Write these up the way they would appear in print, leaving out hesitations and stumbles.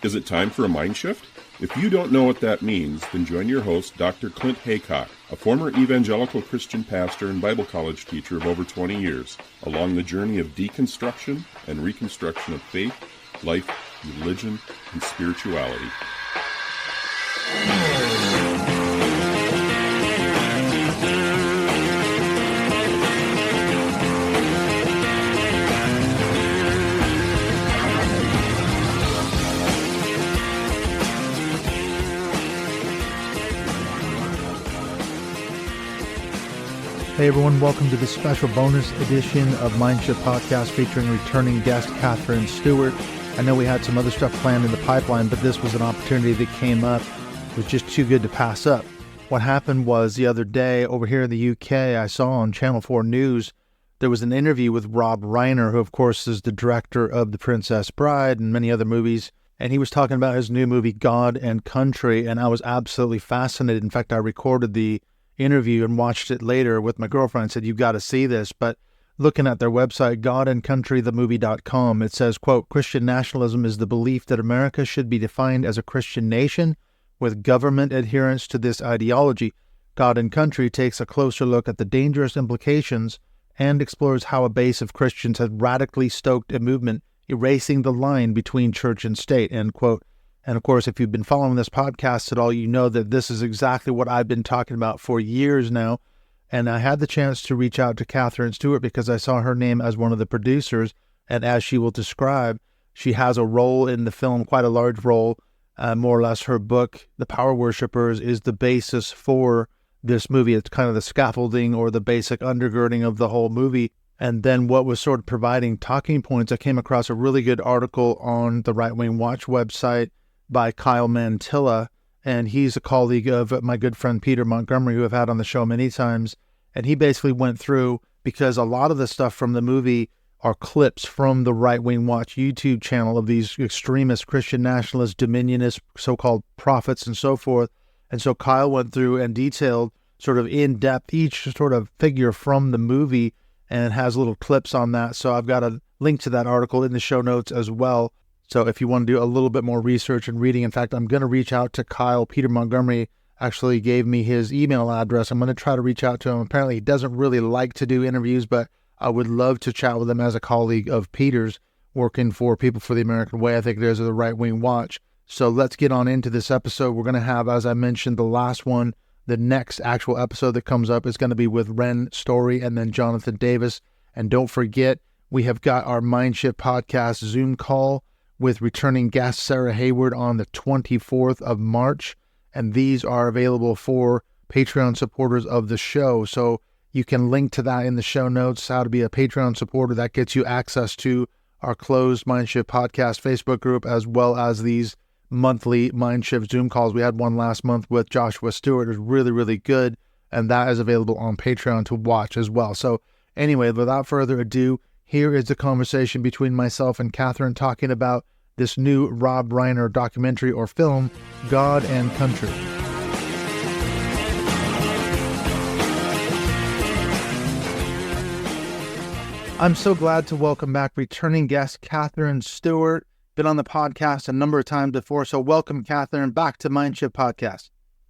Is it time for a mind shift? If you don't know what that means, then join your host, Dr. Clint Haycock, a former evangelical Christian pastor and Bible college teacher of over 20 years, along the journey of deconstruction and reconstruction of faith, life, religion, and spirituality. Hey everyone, welcome to the special bonus edition of Mindshift Podcast featuring returning guest Katherine Stewart. I know we had some other stuff planned in the pipeline, but this was an opportunity that came up. It was just too good to pass up. What happened was the other day over here in the UK, I saw on Channel 4 News, there was an interview with Rob Reiner, who of course is the director of The Princess Bride and many other movies. And he was talking about his new movie, God and Country, and I was absolutely fascinated. In fact, I recorded the interview and watched it later with my girlfriend and said, you've got to see this. But looking at their website, godandcountrythemovie.com, it says, quote, Christian nationalism is the belief that America should be defined as a Christian nation with government adherence to this ideology. God and Country takes a closer look at the dangerous implications and explores how a base of Christians has radically stoked a movement erasing the line between church and state, end quote. And of course, if you've been following this podcast at all, you know that this is exactly what I've been talking about for years now. And I had the chance to reach out to Katherine Stewart because I saw her name as one of the producers. And as she will describe, she has a role in the film, quite a large role. More or less her book, The Power Worshippers, is the basis for this movie. It's kind of the scaffolding or the basic undergirding of the whole movie. And then what was sort of providing talking points, I came across a really good article on the Right Wing Watch website by Kyle Mantila, and he's a colleague of my good friend Peter Montgomery, who I've had on the show many times. And he basically went through, because a lot of the stuff from the movie are clips from the Right Wing Watch YouTube channel of these extremist Christian nationalist, dominionist, so-called prophets and so forth. And so Kyle went through and detailed sort of in depth each sort of figure from the movie and has little clips on that. So I've got a link to that article in the show notes as well. So if you want to do a little bit more research and reading, in fact, I'm going to reach out to Kyle. Peter Montgomery actually gave me his email address. I'm going to try to reach out to him. Apparently he doesn't really like to do interviews, but I would love to chat with him as a colleague of Peter's working for People for the American Way. I think there's a Right Wing Watch. So let's get on into this episode. We're going to have, as I mentioned, the last one. The next actual episode that comes up is going to be with Ren Story and then Jonathan Davis. And don't forget, we have got our Mindshift Podcast Zoom call with returning guest Sarah Hayward on the 24th of March. And these are available for Patreon supporters of the show. So you can link to that in the show notes, how to be a Patreon supporter. That gets you access to our closed Mindshift Podcast Facebook group, as well as these monthly Mindshift Zoom calls. We had one last month with Joshua Stewart. It was really, really good. And that is available on Patreon to watch as well. So anyway, without further ado, here is the conversation between myself and Katherine talking about this new Rob Reiner documentary or film, God and Country. I'm so glad to welcome back returning guest Katherine Stewart. Been on the podcast a number of times before, so welcome, Katherine, back to Mindshift Podcast.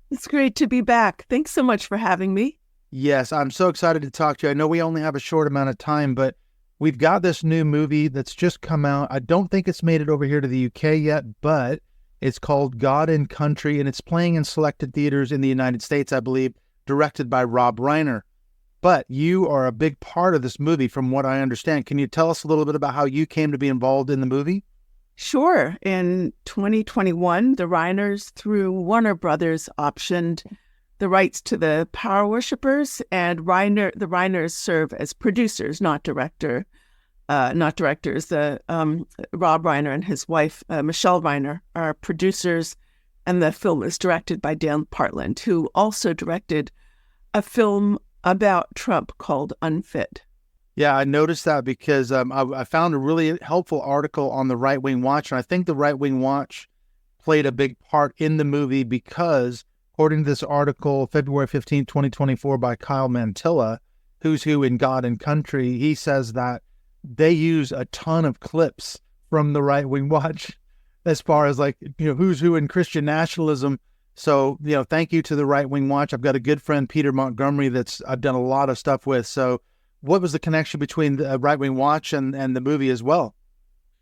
It's great to be back. Thanks so much for having me. Yes, I'm so excited to talk to you. I know we only have a short amount of time, but we've got this new movie that's just come out. I don't think it's made it over here to the UK yet, but it's called God and Country, and it's playing in selected theaters in the United States, I believe, directed by Rob Reiner. But you are a big part of this movie, from what I understand. Can you tell us a little bit about how you came to be involved in the movie? Sure. In 2021, the Reiners, through Warner Brothers, optioned the rights to The Power Worshippers, and the Reiners serve as producers, not directors. Rob Reiner and his wife, Michelle Reiner, are producers, and the film is directed by Dan Partland, who also directed a film about Trump called Unfit. Yeah, I noticed that because I found a really helpful article on the Right Wing Watch, and I think the Right Wing Watch played a big part in the movie because, according to this article, February 15, 2024, by Kyle Mantila, Who's Who in God and Country, he says that they use a ton of clips from the Right Wing Watch as far as like, who's who in Christian nationalism. So, thank you to the Right Wing Watch. I've got a good friend, Peter Montgomery, I've done a lot of stuff with. So what was the connection between the Right Wing Watch and the movie as well?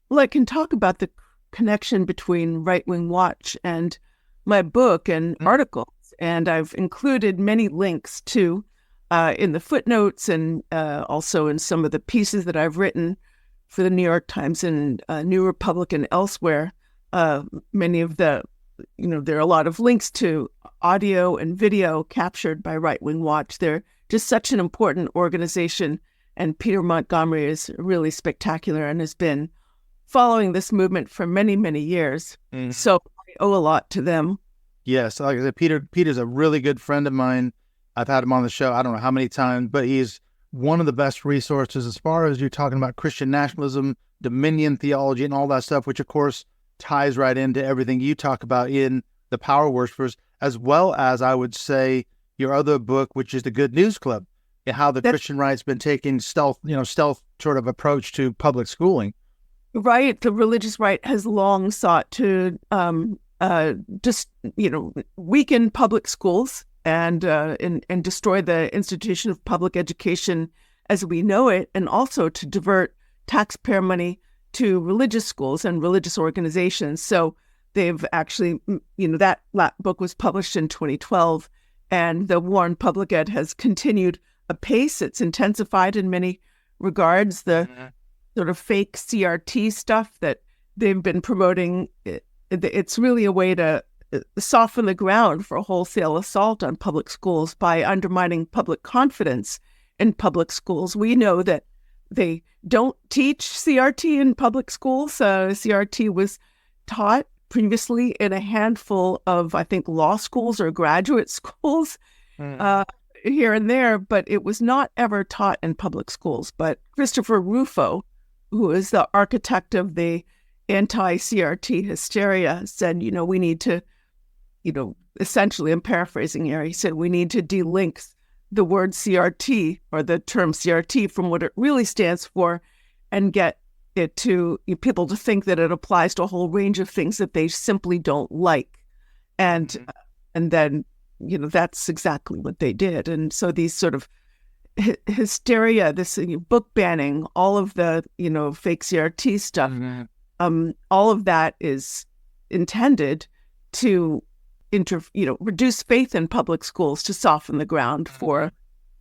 Well, I can talk about the connection between Right Wing Watch and my book and articles. And I've included many links to in the footnotes and also in some of the pieces that I've written for the New York Times and New Republic and elsewhere. Many of the, there are a lot of links to audio and video captured by Right Wing Watch. They're just such an important organization. And Peter Montgomery is really spectacular and has been following this movement for many, many years. Mm-hmm. So I owe a lot to them. Yes, like I said, Peter's a really good friend of mine. I've had him on the show, I don't know how many times, but he's one of the best resources as far as you're talking about Christian nationalism, dominion theology, and all that stuff, which of course ties right into everything you talk about in The Power Worshippers, as well as, I would say, your other book, which is The Good News Club, and how the Christian right's been taking stealth sort of approach to public schooling. Right. The religious right has long sought to weaken public schools and destroy the institution of public education as we know it, and also to divert taxpayer money to religious schools and religious organizations. So they've actually, that book was published in 2012, and the war on public ed has continued apace. It's intensified in many regards. The sort of fake CRT stuff that they've been promoting, it's really a way to soften the ground for a wholesale assault on public schools by undermining public confidence in public schools. We know that they don't teach CRT in public schools. CRT was taught previously in a handful of, I think, law schools or graduate schools here and there, but it was not ever taught in public schools. But Christopher Rufo, who is the architect of the anti-CRT hysteria, said, we need to, essentially, I'm paraphrasing here, he said, we need to delink the word CRT or the term CRT from what it really stands for and get it to people to think that it applies to a whole range of things that they simply don't like. And then, that's exactly what they did. And so these sort of hysteria, this book banning, all of the, fake CRT stuff, all of that is intended to reduce faith in public schools, to soften the ground for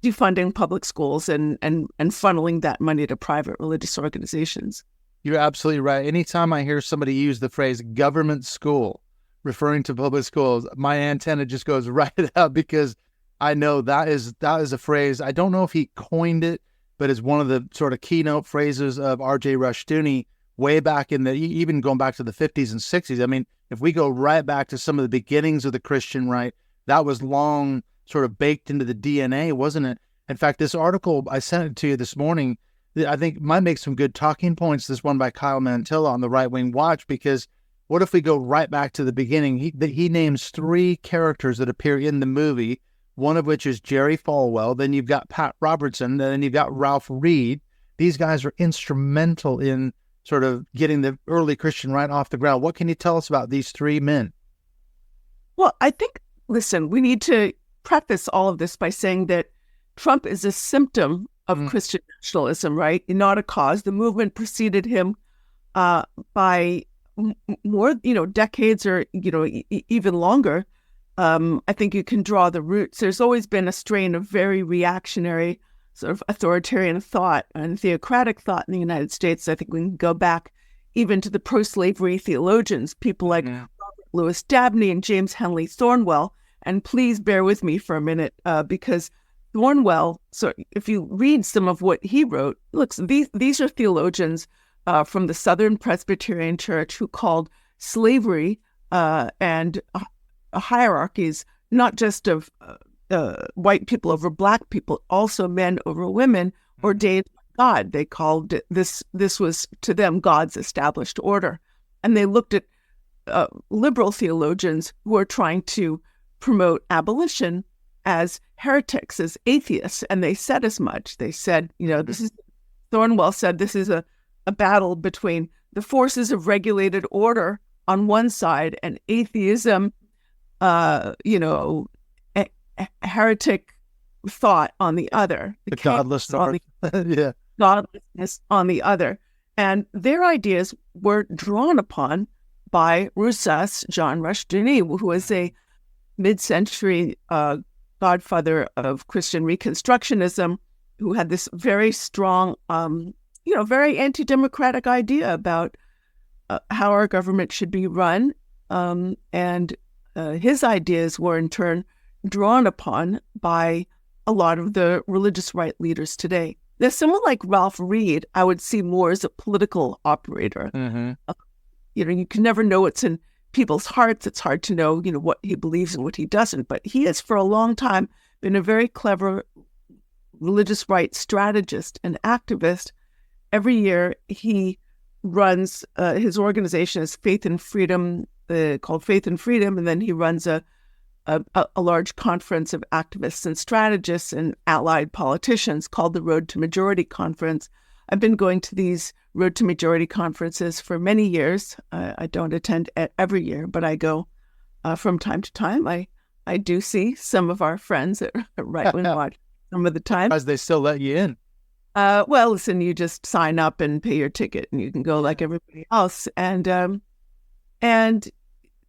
defunding public schools and funneling that money to private religious organizations. You're absolutely right. Anytime I hear somebody use the phrase government school, referring to public schools, my antenna just goes right up, because I know that is a phrase. I don't know if he coined it, but it's one of the sort of keynote phrases of R.J. Rushdoony way back even going back to the 50s and 60s. I mean, if we go right back to some of the beginnings of the Christian right, that was long sort of baked into the DNA, wasn't it? In fact, this article, I sent it to you this morning, I think might make some good talking points, this one by Kyle Mantila on the Right Wing Watch, because what if we go right back to the beginning? He names 3 characters that appear in the movie, one of which is Jerry Falwell, then you've got Pat Robertson, then you've got Ralph Reed. These guys are instrumental in sort of getting the early Christian right off the ground. What can you tell us about these 3 men? Well, I think, listen, we need to preface all of this by saying that Trump is a symptom of Christian nationalism, right? Not a cause. The movement preceded him by more, decades or, even longer. I think you can draw the roots. There's always been a strain of very reactionary, sort of authoritarian thought and theocratic thought in the United States. I think we can go back even to the pro-slavery theologians, people like Robert Louis Dabney and James Henley Thornwell. And please bear with me for a minute, because Thornwell, so if you read some of what he wrote, look, these are theologians from the Southern Presbyterian Church who called slavery and hierarchies not just of white people over black people, also men over women, ordained by God. They called it, this was to them God's established order. And they looked at liberal theologians who are trying to promote abolition as heretics, as atheists, and they said as much. They said, Thornwell said, this is a battle between the forces of regulated order on one side and atheism, heretic thought on the other. The godless thought. Yeah. Godlessness on the other. And their ideas were drawn upon by Roussas Jean Rushdoony, who was a mid-century godfather of Christian Reconstructionism, who had this very strong, very anti-democratic idea about how our government should be run. And his ideas were in turn drawn upon by a lot of the religious right leaders today. There's someone like Ralph Reed, I would see more as a political operator. Mm-hmm. You can never know what's in people's hearts. It's hard to know, what he believes and what he doesn't. But he has for a long time been a very clever religious rights strategist and activist. Every year he runs, his organization is Faith and Freedom, called Faith and Freedom, and then he runs a large conference of activists and strategists and allied politicians called the Road to Majority Conference. I've been going to these Road to Majority conferences for many years. I don't attend every year, but I go from time to time. I do see some of our friends at Right Wing Watch some of the time. As they still let you in. Well, listen, you just sign up and pay your ticket and you can go like everybody else. And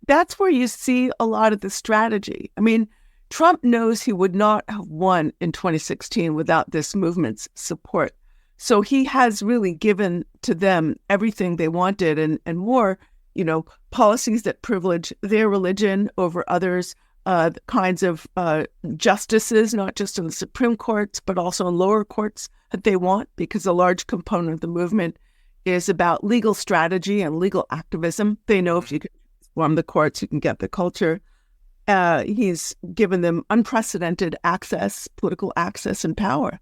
that's where you see a lot of the strategy. I mean, Trump knows he would not have won in 2016 without this movement's support. So he has really given to them everything they wanted and more, policies that privilege their religion over others, kinds of justices, not just in the Supreme Courts, but also in lower courts that they want, because a large component of the movement is about legal strategy and legal activism. They know if you can form the courts, you can get the culture. He's given them unprecedented access, political access and power.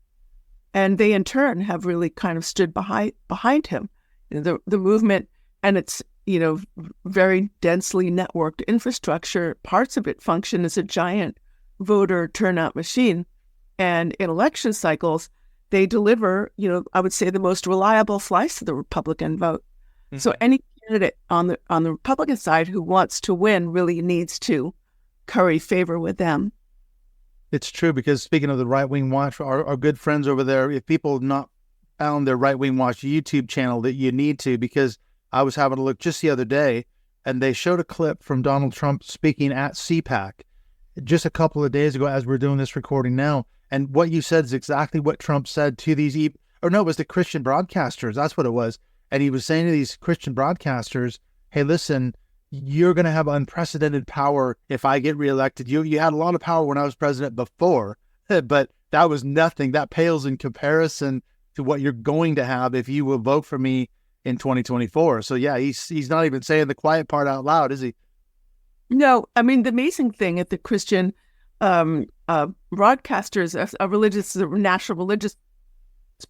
And they, in turn, have really kind of stood behind him. The movement and its, very densely networked infrastructure, parts of it function as a giant voter turnout machine. And in election cycles, they deliver, I would say the most reliable slice of the Republican vote. Mm-hmm. So any candidate on the Republican side who wants to win really needs to curry favor with them. It's true, because speaking of the Right Wing Watch, our good friends over there, if people have not found their Right Wing Watch YouTube channel, that you need to, because I was having a look just the other day and they showed a clip from Donald Trump speaking at CPAC just a couple of days ago as we're doing this recording now. And what you said is exactly what Trump said to these, it was the Christian broadcasters. That's what it was. And he was saying to these Christian broadcasters, hey, listen, you're going to have unprecedented power if I get reelected. You had a lot of power when I was president before, but that was nothing. That pales in comparison to what you're going to have if you will vote for me in 2024. So yeah, he's not even saying the quiet part out loud, is he? No, I mean, the amazing thing at the Christian broadcasters, national religious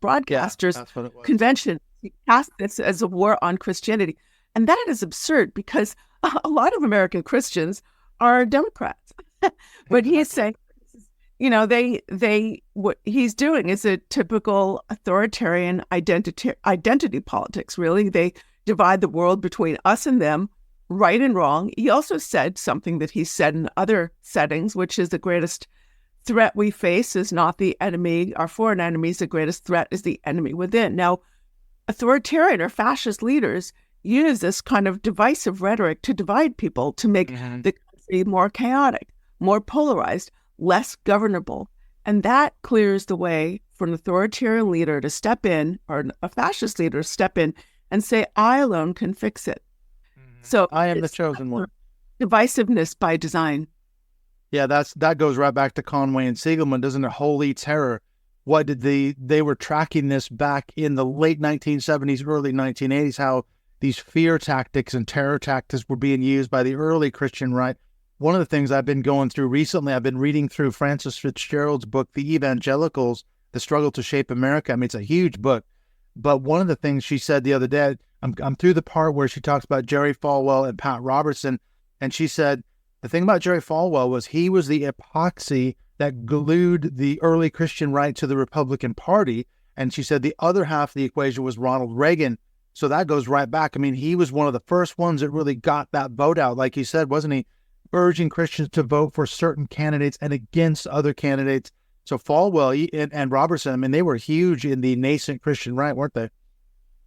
broadcasters convention, he cast this as a war on Christianity. And that is absurd, because a lot of American Christians are Democrats. But he is saying, what he's doing is a typical authoritarian identity politics, really. They divide the world between us and them, right and wrong. He also said something that he said in other settings, which is the greatest threat we face is not the enemy, our foreign enemies. The greatest threat is the enemy within. Now, authoritarian or fascist leaders use this kind of divisive rhetoric to divide people, to make the country more chaotic, more polarized, less governable. And that clears the way for an authoritarian leader to step in, or a fascist leader to step in and say, I alone can fix it. So I am the chosen one. Divisiveness by design. Yeah, that goes right back to Conway and Siegelman, doesn't it? Holy terror. What did they were tracking this back in the late 1970s, early 1980s, how these fear tactics and terror tactics were being used by the early Christian right. One of the things I've been going through recently, I've been reading through Frances Fitzgerald's book, The Evangelicals, The Struggle to Shape America. I mean, it's a huge book. But one of the things she said the other day, I'm through the part where she talks about Jerry Falwell and Pat Robertson, and she said, the thing about Jerry Falwell was he was the epoxy that glued the early Christian right to the Republican Party. And she said the other half of the equation was Ronald Reagan. So that goes right back. I mean, he was one of the first ones that really got that vote out, like you said, wasn't he? Urging Christians to vote for certain candidates and against other candidates. So Falwell and Robertson, I mean, they were huge in the nascent Christian right, weren't they?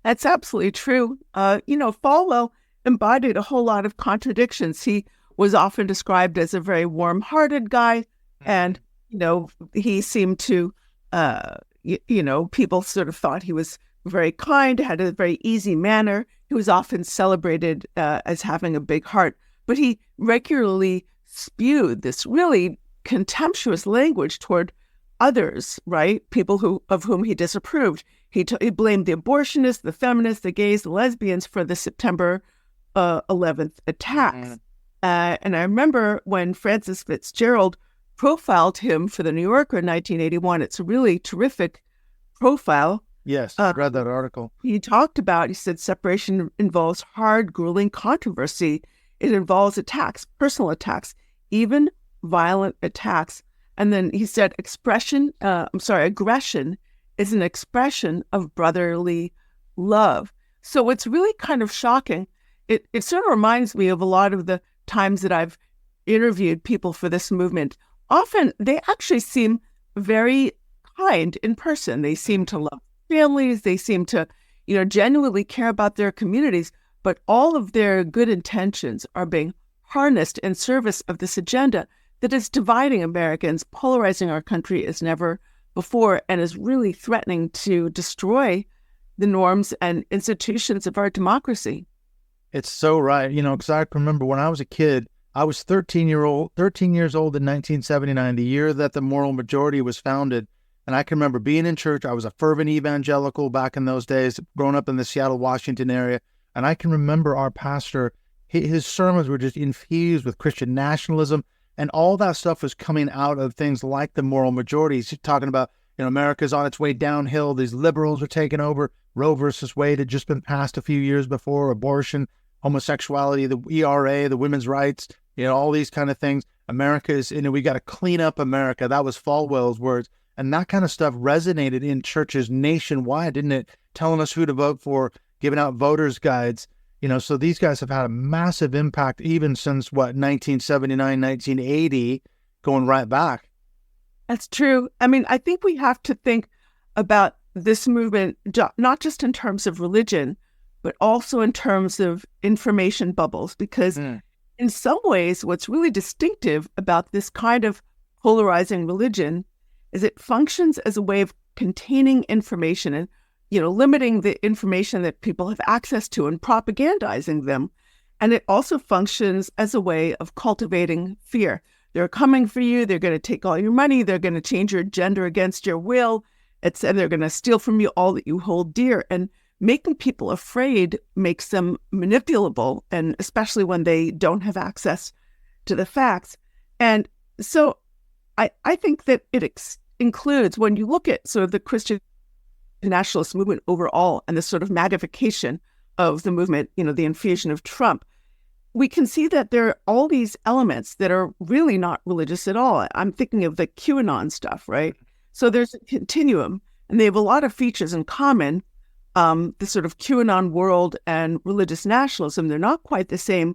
That's absolutely true. Falwell embodied a whole lot of contradictions. He was often described as a very warm-hearted guy, and he seemed to, people sort of thought he was very kind, had a very easy manner. He was often celebrated as having a big heart, but he regularly spewed this really contemptuous language toward others, right? People of whom he disapproved. He blamed the abortionists, the feminists, the gays, the lesbians for the September 11th attacks. And I remember when Francis Fitzgerald profiled him for the New Yorker in 1981. It's a really terrific profile. Yes, I read that article. He said separation involves hard, grueling controversy. It involves attacks, personal attacks, even violent attacks. And then he said aggression is an expression of brotherly love. So it's really kind of shocking. It sort of reminds me of a lot of the times that I've interviewed people for this movement. Often they actually seem very kind in person. They seem to love families. They seem to, genuinely care about their communities. But all of their good intentions are being harnessed in service of this agenda that is dividing Americans, polarizing our country as never before, and is really threatening to destroy the norms and institutions of our democracy. It's so right, because I remember when I was a kid, I was 13 years old in 1979, the year that the Moral Majority was founded. And I can remember being in church. I was a fervent evangelical back in those days, growing up in the Seattle, Washington area. And I can remember our pastor, his sermons were just infused with Christian nationalism. And all that stuff was coming out of things like the Moral Majority. He's talking about, America's on its way downhill. These liberals are taking over. Roe versus Wade had just been passed a few years before. Abortion, homosexuality, the ERA, the women's rights, all these kind of things. America is, we got to clean up America. That was Falwell's words. And that kind of stuff resonated in churches nationwide, didn't it? Telling us who to vote for, giving out voters' guides. So these guys have had a massive impact even since, 1979, 1980, going right back. That's true. I mean, I think we have to think about this movement, not just in terms of religion, but also in terms of information bubbles, because in some ways, what's really distinctive about this kind of polarizing religion is it functions as a way of containing information and, limiting the information that people have access to and propagandizing them. And it also functions as a way of cultivating fear. They're coming for you. They're going to take all your money. They're going to change your gender against your will. And they're going to steal from you all that you hold dear. And making people afraid makes them manipulable, and especially when they don't have access to the facts. And so I think that it includes, when you look at sort of the Christian nationalist movement overall and the sort of magnification of the movement, the infusion of Trump, we can see that there are all these elements that are really not religious at all. I'm thinking of the QAnon stuff, right? So there's a continuum, and they have a lot of features in common. The sort of QAnon world and religious nationalism, they're not quite the same.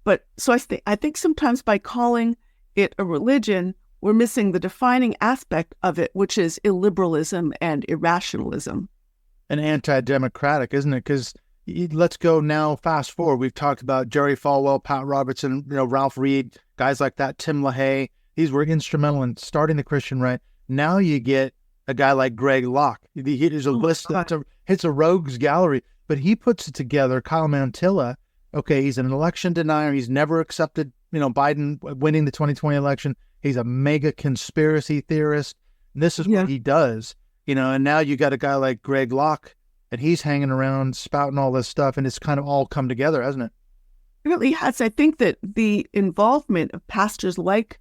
But so I think sometimes by calling it a religion, we're missing the defining aspect of it, which is illiberalism and irrationalism. And anti-democratic, isn't it? Because let's go now, fast forward. We've talked about Jerry Falwell, Pat Robertson, Ralph Reed, guys like that, Tim LaHaye. These were instrumental in starting the Christian right. Now you get a guy like Greg Locke. There's a list, it's a rogues gallery, but he puts it together. Kyle Mantila, okay, he's an election denier. He's never accepted, Biden winning the 2020 election. He's a mega conspiracy theorist. And this is what he does, and now you got a guy like Greg Locke, and he's hanging around spouting all this stuff, and it's kind of all come together, hasn't it? It really has. I think that the involvement of pastors like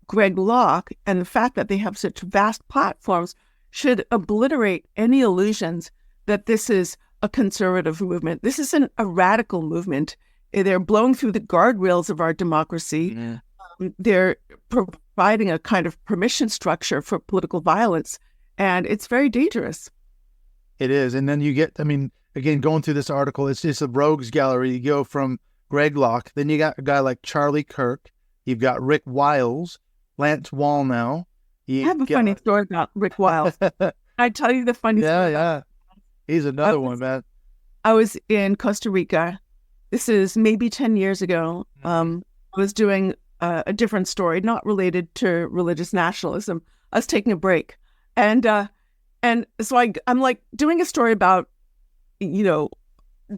Greg Locke and the fact that they have such vast platforms should obliterate any illusions that this is a conservative movement. This isn't a radical movement. They're blowing through the guardrails of our democracy. Yeah. They're providing a kind of permission structure for political violence, and it's very dangerous. It is. And then you get, again, going through this article, it's just a rogues gallery. You go from Greg Locke, then you got a guy like Charlie Kirk, you've got Rick Wiles, Lance Wallnau. I have a funny story about Rick Wiles. I tell you the funny story. Yeah. He's another one, man. I was in Costa Rica. This is maybe 10 years ago. I was doing a different story, not related to religious nationalism. I was taking a break. And so I'm like doing a story about,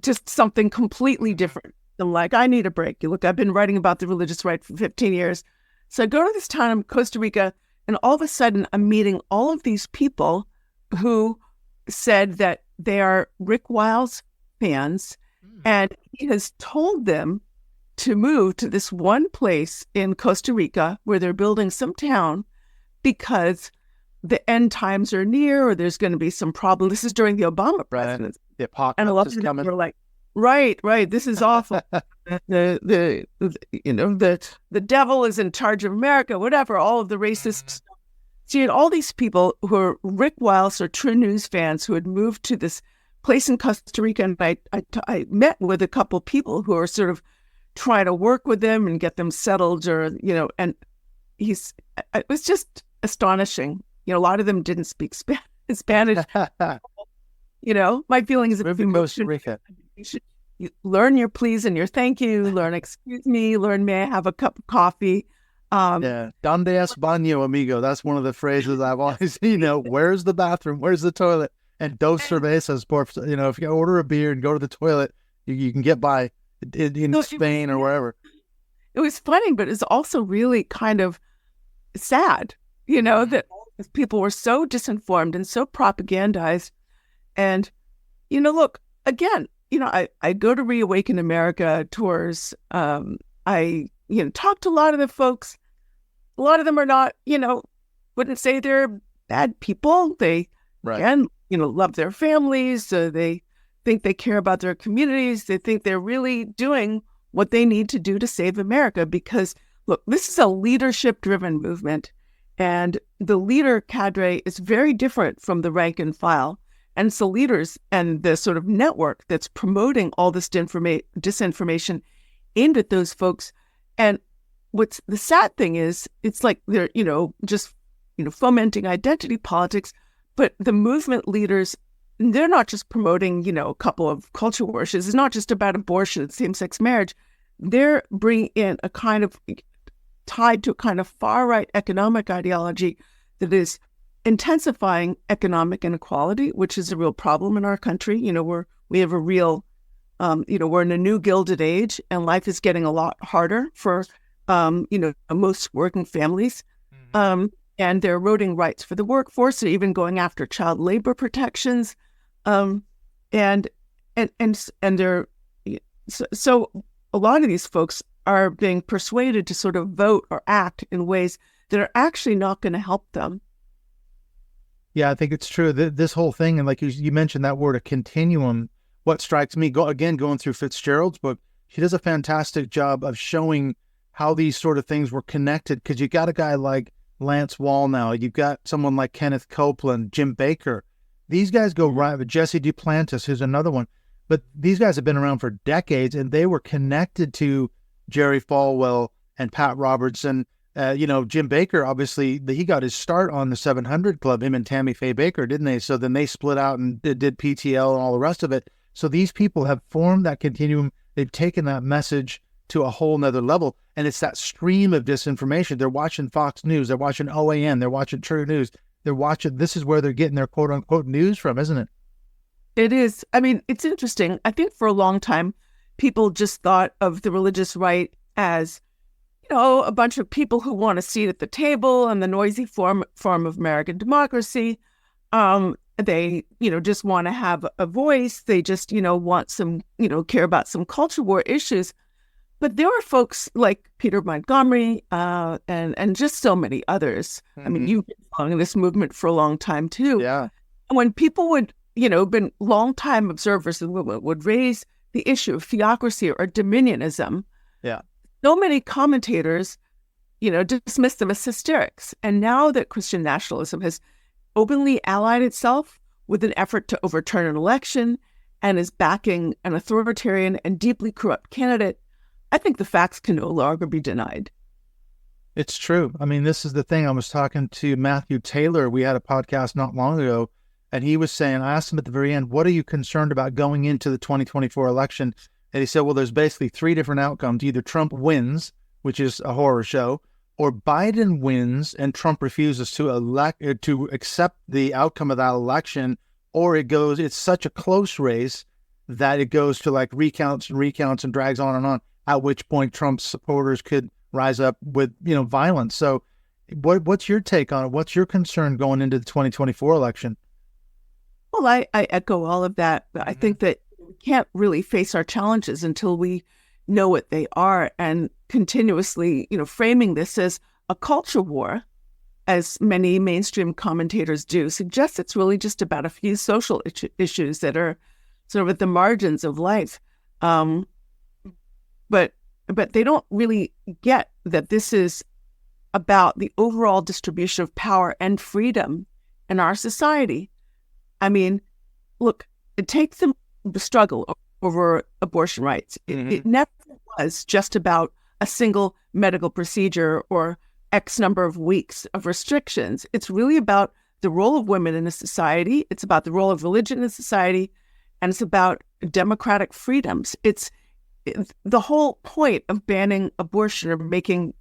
just something completely different. I'm like, I need a break. Look, I've been writing about the religious right for 15 years. So I go to this town, Costa Rica, and all of a sudden I'm meeting all of these people who said that they are Rick Wiles fans, and he has told them to move to this one place in Costa Rica where they're building some town because the end times are near, or there's going to be some problem. This is during the Obama presidency. The apocalypse and a lot is of them coming. were like, right, this is awful. the devil is in charge of America, whatever, all of the racist stuff. So you had all these people who are Rick Wiles or True News fans who had moved to this place in Costa Rica, and I met with a couple of people who are sort of trying to work with them and get them settled, or and it was just astonishing. A lot of them didn't speak Spanish. My feeling is if you should learn your please and your thank you, learn excuse me, learn may I have a cup of coffee. Donde es baño, amigo? That's one of the phrases I've always, where's the bathroom? Where's the toilet? And dos cervezas, if you order a beer and go to the toilet, you can get by in Spain or wherever. It was funny, but it's also really kind of sad, that people were so disinformed and so propagandized. And, look, again, I go to Reawaken America tours. I talk to a lot of the folks. A lot of them are not, wouldn't say they're bad people. They, again, love their families. They think they care about their communities. They think they're really doing what they need to do to save America. Because, look, this is a leadership-driven movement. And the leader cadre is very different from the rank and file. And so leaders and the sort of network that's promoting all this disinformation aimed at those folks. And what's the sad thing is, it's like they're, just, fomenting identity politics, but the movement leaders, they're not just promoting, a couple of culture wars. It's not just about abortion and same-sex marriage. They're bringing in a kind of tied to a kind of far-right economic ideology that is intensifying economic inequality, which is a real problem in our country. We have a real, we're in a new Gilded Age, and life is getting a lot harder for, most working families. And they're eroding rights for the workforce, and even going after child labor protections. And they're, so a lot of these folks are being persuaded to sort of vote or act in ways that are actually not going to help them. Yeah, I think it's true. This whole thing, and like you mentioned that word, a continuum, what strikes me, going through Fitzgerald's book, she does a fantastic job of showing how these sort of things were connected, because you got a guy like Lance Wallnau, you've got someone like Kenneth Copeland, Jim Baker. These guys go right with Jesse Duplantis, who's another one. But these guys have been around for decades, and they were connected to Jerry Falwell and Pat Robertson. Jim Baker, obviously, he got his start on the 700 Club, him and Tammy Faye Baker, didn't they? So then they split out and did PTL and all the rest of it. So these people have formed that continuum. They've taken that message to a whole nother level. And it's that stream of disinformation. They're watching Fox News. They're watching OAN. They're watching True News. This is where they're getting their quote unquote news from, isn't it? It is. I mean, it's interesting. I think for a long time, people just thought of the religious right as, a bunch of people who want a seat at the table and the noisy form of American democracy. They, just want to have a voice. They just, want some, care about some culture war issues. But there are folks like Peter Montgomery and just so many others. Mm-hmm. I mean, you've been following this movement for a long time, too. Yeah. When people would, been longtime observers of the movement, would raise the issue of theocracy or dominionism. Yeah. So many commentators, dismiss them as hysterics. And now that Christian nationalism has openly allied itself with an effort to overturn an election and is backing an authoritarian and deeply corrupt candidate, I think the facts can no longer be denied. It's true. I mean, this is the thing. I was talking to Matthew Taylor. We had a podcast not long ago, and he was saying, I asked him at the very end, what are you concerned about going into the 2024 election? And he said, well, there's basically three different outcomes. Either Trump wins, which is a horror show, or Biden wins and Trump refuses to accept the outcome of that election, or it's such a close race that it goes to like recounts and drags on, at which point Trump's supporters could rise up with, violence. So what's your take on it? What's your concern going into the 2024 election? Well, I echo all of that. I think that we can't really face our challenges until we know what they are, and continuously, framing this as a culture war, as many mainstream commentators do, suggests it's really just about a few social issues that are sort of at the margins of life. But they don't really get that this is about the overall distribution of power and freedom in our society. I mean, look, it takes the struggle over abortion rights. It never was just about a single medical procedure or X number of weeks of restrictions. It's really about the role of women in a society. It's about the role of religion in a society, and it's about democratic freedoms. It's the whole point of banning abortion or making,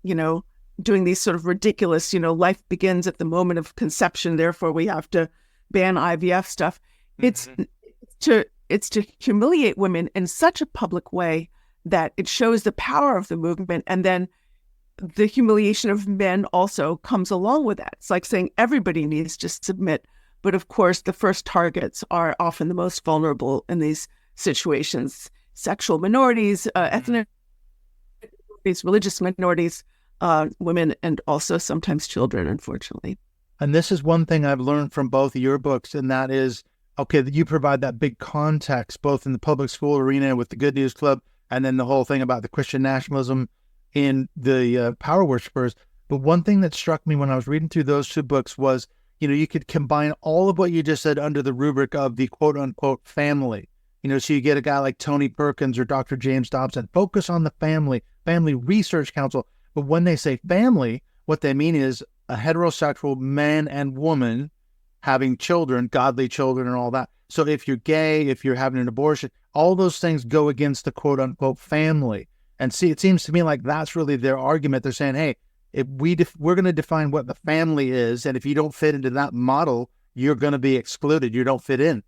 doing these sort of ridiculous, life begins at the moment of conception, therefore we have to ban IVF stuff. It's to humiliate women in such a public way that it shows the power of the movement, and then the humiliation of men also comes along with that. It's like saying everybody needs to submit, but of course the first targets are often the most vulnerable in these situations: sexual minorities, ethnic minorities, religious minorities, women, and also sometimes children, unfortunately. And this is one thing I've learned from both of your books, and that is, okay, that you provide that big context, both in the public school arena with the Good News Club, and then the whole thing about the Christian nationalism in the power worshipers. But one thing that struck me when I was reading through those two books was, you could combine all of what you just said under the rubric of the quote unquote family. So you get a guy like Tony Perkins or Dr. James Dobson, focus on the family research council. But when they say family, what they mean is a heterosexual man and woman having children, godly children and all that. So if you're gay, if you're having an abortion, all those things go against the quote unquote family. And see, it seems to me like that's really their argument. They're saying, hey, if we're going to define what the family is, and if you don't fit into that model, you're going to be excluded. You don't fit in.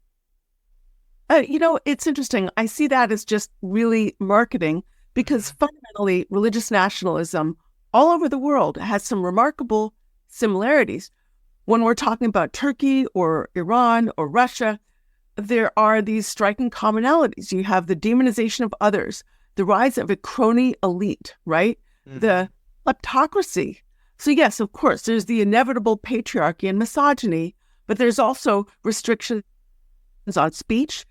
It's interesting. I see that as just really marketing, because fundamentally religious nationalism all over the world has some remarkable similarities. When we're talking about Turkey or Iran or Russia, there are these striking commonalities. You have the demonization of others, the rise of a crony elite, right? The kleptocracy. So yes, of course, there's the inevitable patriarchy and misogyny, but there's also restrictions on speech,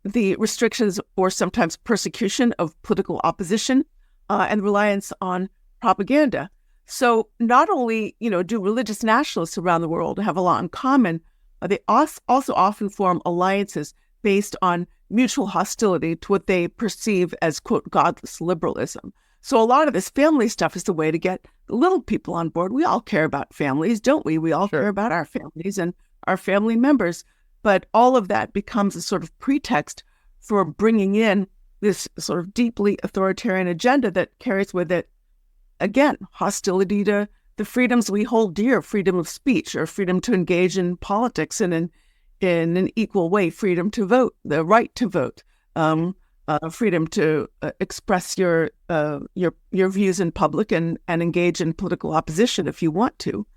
the restrictions or sometimes persecution of political opposition, and reliance on propaganda. So not only, do religious nationalists around the world have a lot in common, they also often form alliances based on mutual hostility to what they perceive as, quote, godless liberalism. So a lot of this family stuff is the way to get the little people on board. We all care about families, don't we? We all care about our families and our family members. But all of that becomes a sort of pretext for bringing in this sort of deeply authoritarian agenda that carries with it, again, hostility to the freedoms we hold dear: freedom of speech, or freedom to engage in politics and in an equal way, freedom to vote, the right to vote, freedom to express your views in public and engage in political opposition if you want to.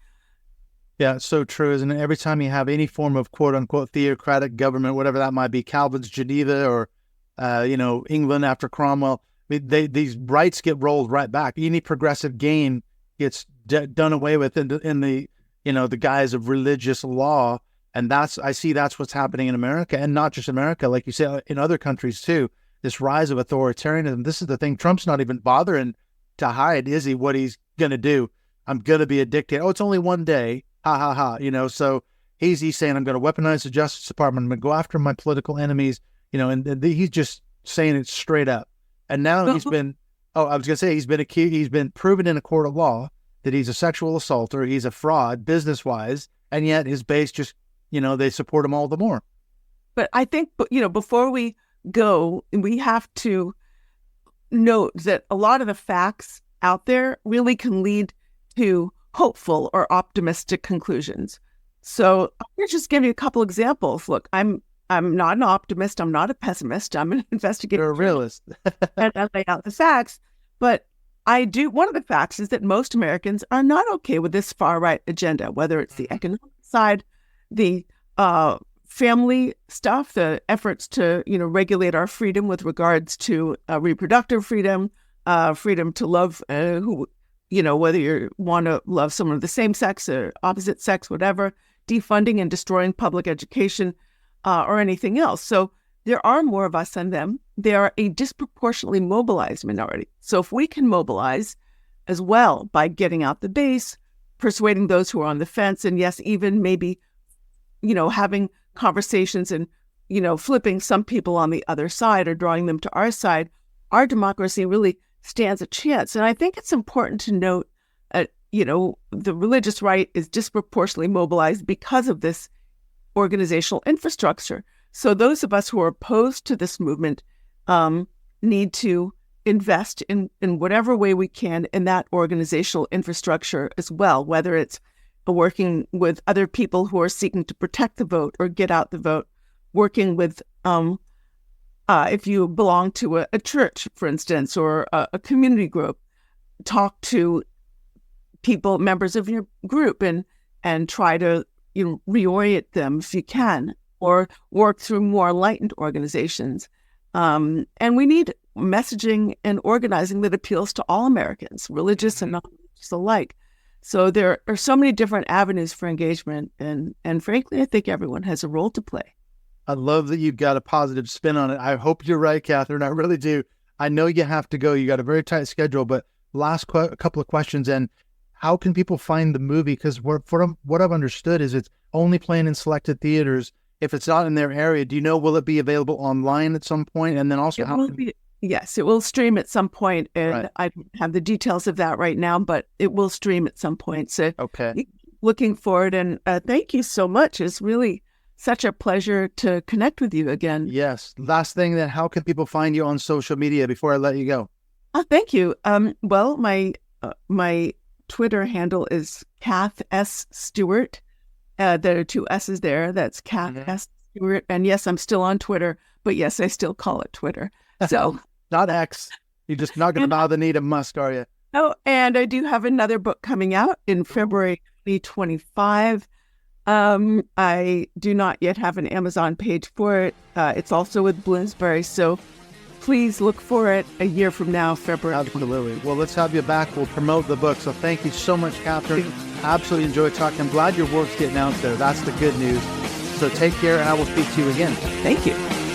Yeah, it's so true, isn't it? Every time you have any form of quote unquote theocratic government, whatever that might be, Calvin's Geneva or England after Cromwell, these rights get rolled right back. Any progressive gain gets done away with in the guise of religious law. And I see that's what's happening in America, and not just America, like you say, in other countries too. This rise of authoritarianism. This is the thing. Trump's not even bothering to hide, is he, what he's going to do? I'm going to be a dictator. Oh, it's only one day. Ha, ha, ha. So he's saying, I'm going to weaponize the Justice Department. I'm going to go after my political enemies. and he's just saying it straight up. And now he's been proven in a court of law that he's a sexual assaulter, he's a fraud business-wise, and yet his base just, they support him all the more. But I think, before we go, we have to note that a lot of the facts out there really can lead to hopeful or optimistic conclusions. So I'm going to just give you a couple examples. Look, I'm not an optimist. I'm not a pessimist. I'm an investigator. You're a realist. And I lay out the facts. But one of the facts is that most Americans are not okay with this far-right agenda, whether it's the economic side, the family stuff, the efforts to, regulate our freedom with regards to reproductive freedom, freedom to love whether you want to love someone of the same sex or opposite sex, whatever, defunding and destroying public education, or anything else. So there are more of us than them. They are a disproportionately mobilized minority. So if we can mobilize as well by getting out the base, persuading those who are on the fence, and yes, even maybe, having conversations and, flipping some people on the other side or drawing them to our side, our democracy really stands a chance. And I think it's important to note, the religious right is disproportionately mobilized because of this organizational infrastructure. So those of us who are opposed to this movement need to invest in whatever way we can in that organizational infrastructure as well, whether it's working with other people who are seeking to protect the vote or get out the vote, working with, if you belong to a church, for instance, or a community group, talk to people, members of your group, and try to reorient them if you can, or work through more enlightened organizations. And we need messaging and organizing that appeals to all Americans, religious and non-religious alike. So there are so many different avenues for engagement, and frankly, I think everyone has a role to play. I love that you've got a positive spin on it. I hope you're right, Katherine. I really do. I know you have to go. You got a very tight schedule, but last couple of questions. And how can people find the movie? Because from what I've understood is it's only playing in selected theaters. If it's not in their area, do you know, will it be available online at some point? And then also, yes, it will stream at some point. And right. I don't have the details of that right now, but it will stream at some point. So okay, looking forward. And thank you so much. It's really such a pleasure to connect with you again. Yes. Last thing then, how can people find you on social media before I let you go? Thank you. Well, my Twitter handle is Kath S. Stewart. There are two S's there. That's Kath S. Stewart. And yes, I'm still on Twitter, but yes, I still call it Twitter. So not X. You're just not going to bow the knee to Musk, are you? Oh, and I do have another book coming out in February 2025. I do not yet have an Amazon page for it. It's also with Bloomsbury. So please look for it a year from now, February. Absolutely. Well, let's have you back. We'll promote the book. So thank you so much, Katherine. Absolutely enjoyed talking. I'm glad your work's getting out there. That's the good news. So take care, and I will speak to you again. Thank you.